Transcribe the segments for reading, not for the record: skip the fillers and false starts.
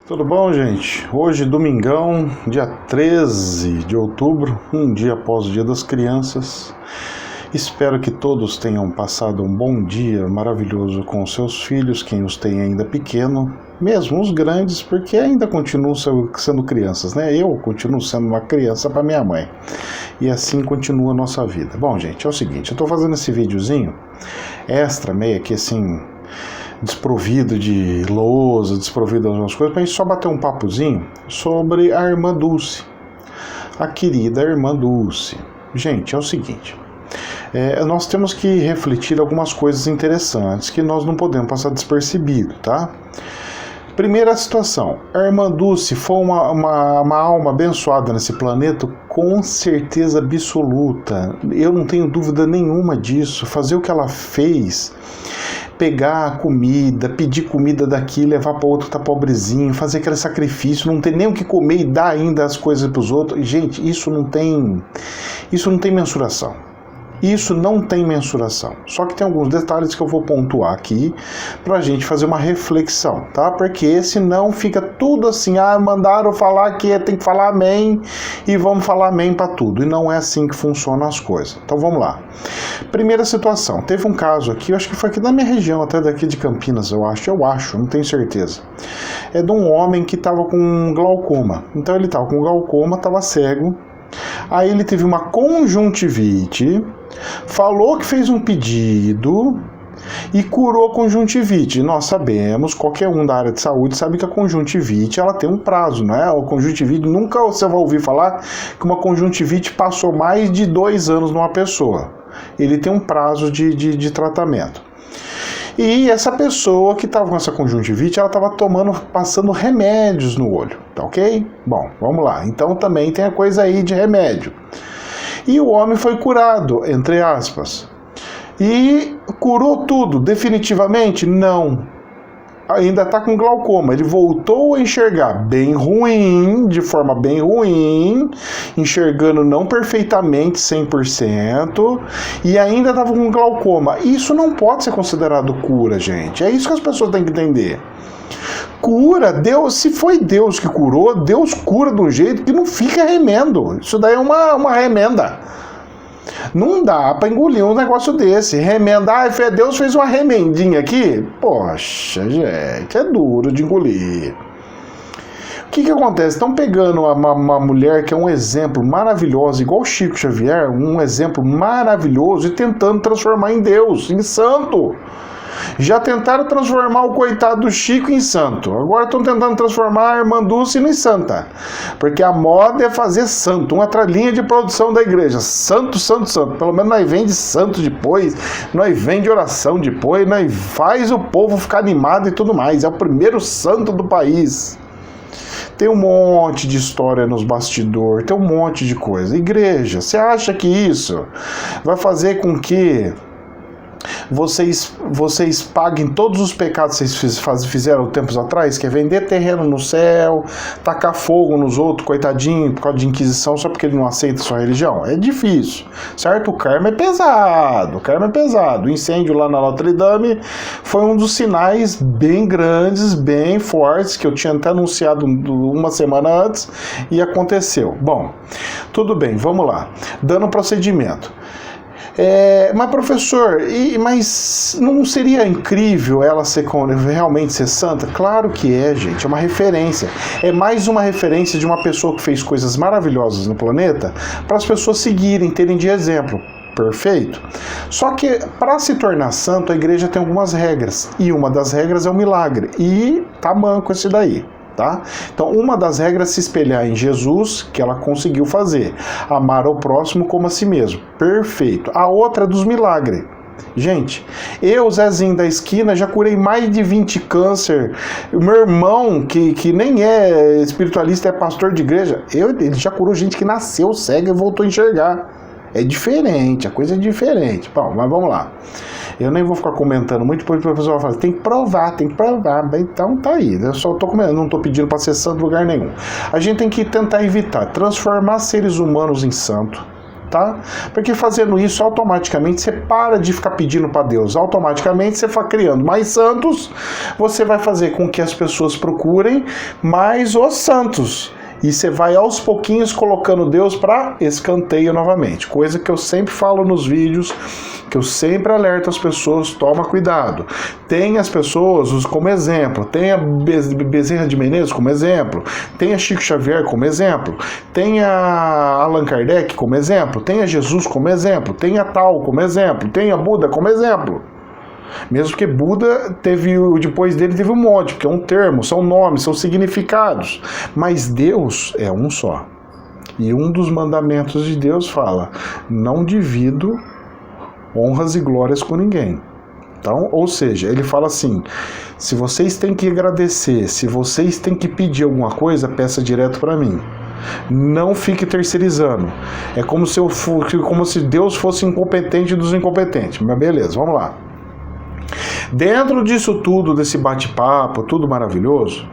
Tudo bom, gente? Hoje, domingão, dia 13 de outubro, um dia após o Dia das Crianças. Espero que todos tenham passado um bom dia maravilhoso com seus filhos, quem os tem ainda pequeno, mesmo os grandes, porque ainda continuam sendo crianças, né? Eu continuo sendo uma criança para minha mãe. E assim continua a nossa vida. Bom, gente, é o seguinte, eu estou fazendo esse videozinho extra, meio aqui assim, desprovido de lousa, desprovido de algumas coisas, para a gente só bater um papozinho sobre a irmã Dulce, a querida irmã Dulce. Gente, é o seguinte, nós temos que refletir algumas coisas interessantes que nós não podemos passar despercebido, tá? Primeira situação, a irmã Dulce foi uma alma abençoada nesse planeta, com certeza absoluta, eu não tenho dúvida nenhuma disso. Fazer o que ela fez, pegar a comida, pedir comida daqui, levar para outro que tá pobrezinho, fazer aquele sacrifício, não ter nem o que comer e dar ainda as coisas para os outros. Gente, isso não tem mensuração. Isso não tem mensuração. Só que tem alguns detalhes que eu vou pontuar aqui pra gente fazer uma reflexão, tá? Porque senão fica tudo assim, mandaram falar que tem que falar amém e vamos falar amém pra tudo. E não é assim que funcionam as coisas. Então vamos lá. Primeira situação, teve um caso aqui, eu acho que foi aqui da minha região, até daqui de Campinas, eu acho, não tenho certeza. É de um homem que tava com glaucoma. Então ele tava com glaucoma, tava cego. Aí ele teve uma conjuntivite, falou que fez um pedido e curou a conjuntivite. Nós sabemos, qualquer um da área de saúde sabe que a conjuntivite ela tem um prazo, não é? A conjuntivite, nunca você vai ouvir falar que uma conjuntivite passou mais de 2 anos numa pessoa. Ele tem um prazo de tratamento. E essa pessoa que estava com essa conjuntivite, ela estava passando remédios no olho, tá ok? Bom, vamos lá. Então também tem a coisa aí de remédio. E o homem foi curado, entre aspas. E curou tudo, definitivamente? Não. Ainda está com glaucoma, ele voltou a enxergar bem ruim, de forma bem ruim, enxergando não perfeitamente 100%, e ainda estava com glaucoma. Isso não pode ser considerado cura, gente, é isso que as pessoas têm que entender. Cura, Deus, se foi Deus que curou, Deus cura de um jeito que não fica remendo, isso daí é uma remenda. Não dá pra engolir um negócio desse. Remenda, Deus fez uma remendinha aqui. Poxa, gente, é duro de engolir. O que acontece? Estão pegando uma mulher que é um exemplo maravilhoso, igual Chico Xavier, um exemplo maravilhoso, e tentando transformar em Deus, em santo. Já tentaram transformar o coitado do Chico em santo. Agora estão tentando transformar a irmã Dulce em santa. Porque a moda é fazer santo. Uma outra linha de produção da igreja. Santo, santo, santo. Pelo menos nós vem de santo depois. Nós vem de oração depois. Nós faz o povo ficar animado e tudo mais. É o primeiro santo do país. Tem um monte de história nos bastidores. Tem um monte de coisa. Igreja, você acha que isso vai fazer com que vocês paguem todos os pecados que vocês fizeram tempos atrás, que é vender terreno no céu, tacar fogo nos outros, coitadinho, por causa de inquisição, só porque ele não aceita a sua religião? É difícil, certo? O karma é pesado, O incêndio lá na Notre Dame foi um dos sinais bem grandes, bem fortes, que eu tinha até anunciado uma semana antes, e aconteceu. Bom, tudo bem, vamos lá. Dando procedimento. Mas professor, mas não seria incrível ela realmente ser santa? Claro que é, gente, é uma referência. É mais uma referência de uma pessoa que fez coisas maravilhosas no planeta para as pessoas seguirem, terem de exemplo. Perfeito? Só que para se tornar santo, a igreja tem algumas regras. E uma das regras é o milagre. E tá manco esse daí. Tá? Então, uma das regras é se espelhar em Jesus, que ela conseguiu fazer. Amar ao próximo como a si mesmo. Perfeito. A outra é dos milagres. Gente, eu, Zezinho da esquina, já curei mais de 20 câncer. O meu irmão, que nem é espiritualista, é pastor de igreja, ele já curou gente que nasceu cega e voltou a enxergar. É diferente, a coisa é diferente. Bom, mas vamos lá. Eu nem vou ficar comentando muito, porque o pessoal vai falar, tem que provar. Então tá aí. Eu só tô comentando, não tô pedindo para ser santo em lugar nenhum. A gente tem que tentar evitar transformar seres humanos em santo. tá? Porque fazendo isso, automaticamente você para de ficar pedindo para Deus, automaticamente você vai criando mais santos, você vai fazer com que as pessoas procurem mais os santos. E você vai aos pouquinhos colocando Deus para escanteio novamente. Coisa que eu sempre falo nos vídeos, que eu sempre alerto as pessoas, toma cuidado. Tem as pessoas como exemplo, tem a Bezerra de Menezes como exemplo, tem a Chico Xavier como exemplo, tem a Allan Kardec como exemplo, tem a Jesus como exemplo, tem a Tal como exemplo, tem a Buda como exemplo. Mesmo que Buda depois dele teve um monte, porque é um termo, são nomes, são significados. Mas Deus é um só. E um dos mandamentos de Deus fala: não divido honras e glórias com ninguém. Então, ou seja, ele fala assim: se vocês têm que agradecer, se vocês têm que pedir alguma coisa, peça direto para mim. Não fique terceirizando. É como se Deus fosse incompetente dos incompetentes. Mas beleza, vamos lá. Dentro disso tudo, desse bate-papo, tudo maravilhoso,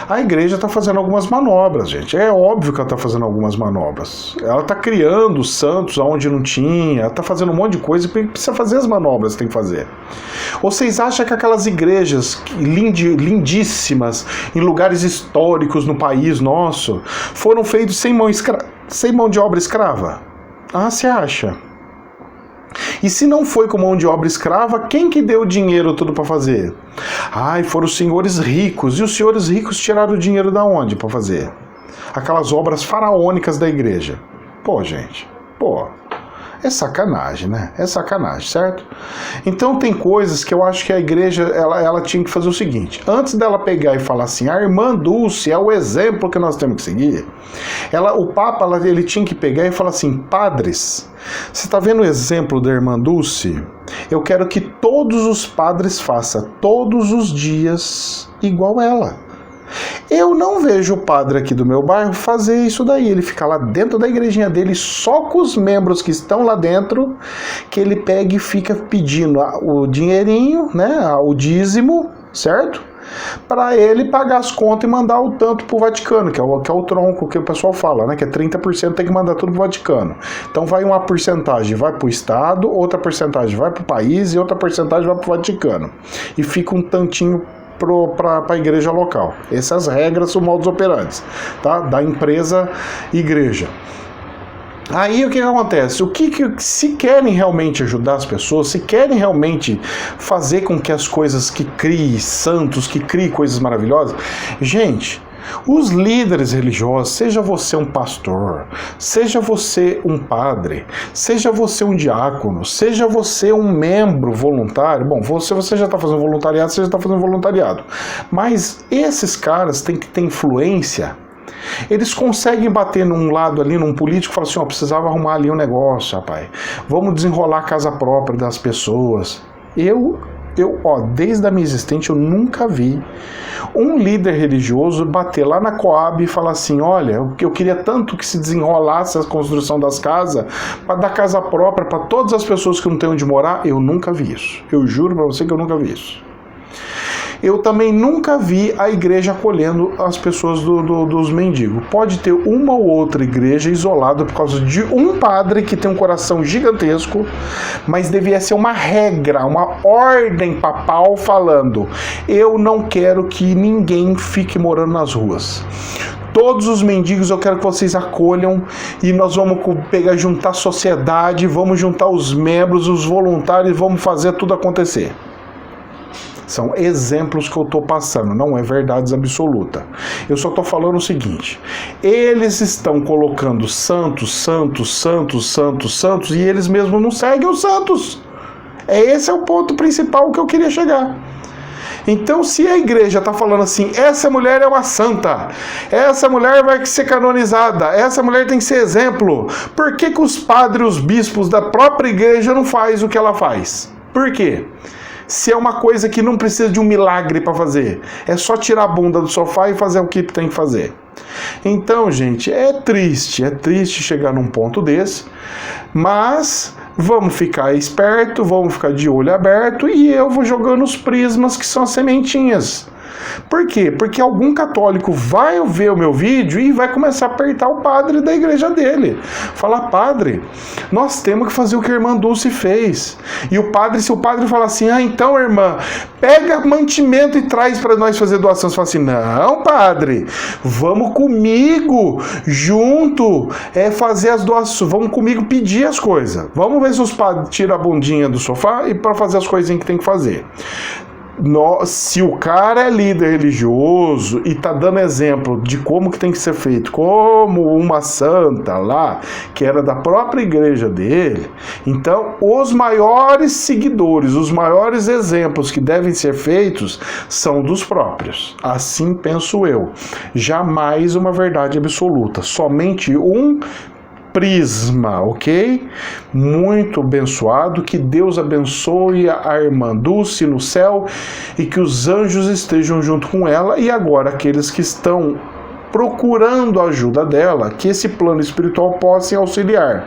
a igreja está fazendo algumas manobras, gente. É óbvio que ela está fazendo algumas manobras. Ela está criando santos onde não tinha, ela está fazendo um monte de coisa e precisa fazer as manobras que tem que fazer. Ou vocês acham que aquelas igrejas lindíssimas, em lugares históricos no país nosso, foram feitas sem mão de obra escrava? Ah, você acha? E se não foi com mão de obra escrava, quem que deu o dinheiro tudo para fazer? Ai, foram os senhores ricos. E os senhores ricos tiraram o dinheiro da onde para fazer? Aquelas obras faraônicas da igreja. Pô, gente, é sacanagem, né? É sacanagem, certo? Então tem coisas que eu acho que a igreja ela tinha que fazer o seguinte: antes dela pegar e falar assim, a irmã Dulce é o exemplo que nós temos que seguir, o Papa ele tinha que pegar e falar assim: padres, você está vendo o exemplo da irmã Dulce? Eu quero que todos os padres façam todos os dias igual ela. Eu não vejo o padre aqui do meu bairro fazer isso daí. Ele fica lá dentro da igrejinha dele, só com os membros que estão lá dentro, que ele pega e fica pedindo o dinheirinho, né, o dízimo, certo? Para ele pagar as contas e mandar o tanto pro Vaticano, que é o tronco que o pessoal fala, né? Que é 30% tem que mandar tudo pro Vaticano. Então vai uma porcentagem vai pro Estado, outra porcentagem vai pro país e outra porcentagem vai pro Vaticano. E fica um tantinho para a igreja local. Essas regras são modus operantes, tá? Da empresa igreja. Aí o que acontece? Se querem realmente ajudar as pessoas, se querem realmente fazer com que as coisas que criem santos, que criem coisas maravilhosas, gente, os líderes religiosos, seja você um pastor, seja você um padre, seja você um diácono, seja você um membro voluntário, bom, você já está fazendo voluntariado, você já está fazendo voluntariado, mas esses caras têm que ter influência. Eles conseguem bater num lado ali, num político, e falar assim, precisava arrumar ali um negócio, rapaz, vamos desenrolar a casa própria das pessoas. Desde a minha existência, eu nunca vi um líder religioso bater lá na Coab e falar assim, olha, eu queria tanto que se desenrolasse a construção das casas, para dar casa própria para todas as pessoas que não têm onde morar. Eu nunca vi isso. Eu juro para você que eu nunca vi isso. Eu também nunca vi a igreja acolhendo as pessoas dos mendigos. Pode ter uma ou outra igreja isolada por causa de um padre que tem um coração gigantesco, mas devia ser uma regra, uma ordem papal falando: eu não quero que ninguém fique morando nas ruas. Todos os mendigos eu quero que vocês acolham e nós vamos juntar a sociedade, vamos juntar os membros, os voluntários, vamos fazer tudo acontecer. São exemplos que eu estou passando, não é verdades absoluta. Eu só estou falando o seguinte: eles estão colocando santos, e eles mesmos não seguem os santos. Esse é o ponto principal que eu queria chegar. Então, se a igreja está falando assim, essa mulher é uma santa, essa mulher vai ser canonizada, essa mulher tem que ser exemplo, por que os padres, os bispos da própria igreja não fazem o que ela faz? Por quê? Se é uma coisa que não precisa de um milagre para fazer, é só tirar a bunda do sofá e fazer o que tem que fazer. Então, gente, é triste chegar num ponto desse, mas vamos ficar esperto, vamos ficar de olho aberto e eu vou jogando os prismas que são as sementinhas. Por quê? Porque algum católico vai ver o meu vídeo e vai começar a apertar o padre da igreja dele. Falar, padre, nós temos que fazer o que a irmã Dulce fez. E o padre, se o padre falar assim, então, irmã, pega mantimento e traz para nós fazer doação. Você fala assim, não, padre, vamos comigo, junto, fazer as doações, vamos comigo pedir as coisas. Vamos ver se os padres tiram a bundinha do sofá e para fazer as coisinhas que tem que fazer. Se o cara é líder religioso e tá dando exemplo de como que tem que ser feito, como uma santa lá, que era da própria igreja dele, então os maiores seguidores, os maiores exemplos que devem ser feitos são dos próprios. Assim penso eu. Jamais uma verdade absoluta, somente um prisma, ok? Muito abençoado, que Deus abençoe a irmã Dulce no céu e que os anjos estejam junto com ela, e agora aqueles que estão procurando a ajuda dela, que esse plano espiritual possa auxiliar.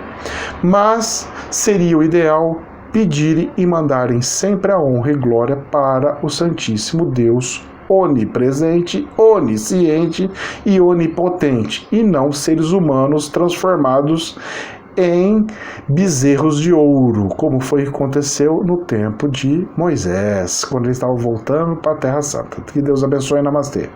Mas seria o ideal pedirem e mandarem sempre a honra e glória para o Santíssimo Deus onipresente, onisciente e onipotente, e não seres humanos transformados em bezerros de ouro, como foi que aconteceu no tempo de Moisés, quando ele estava voltando para a Terra Santa. Que Deus abençoe. Namastê.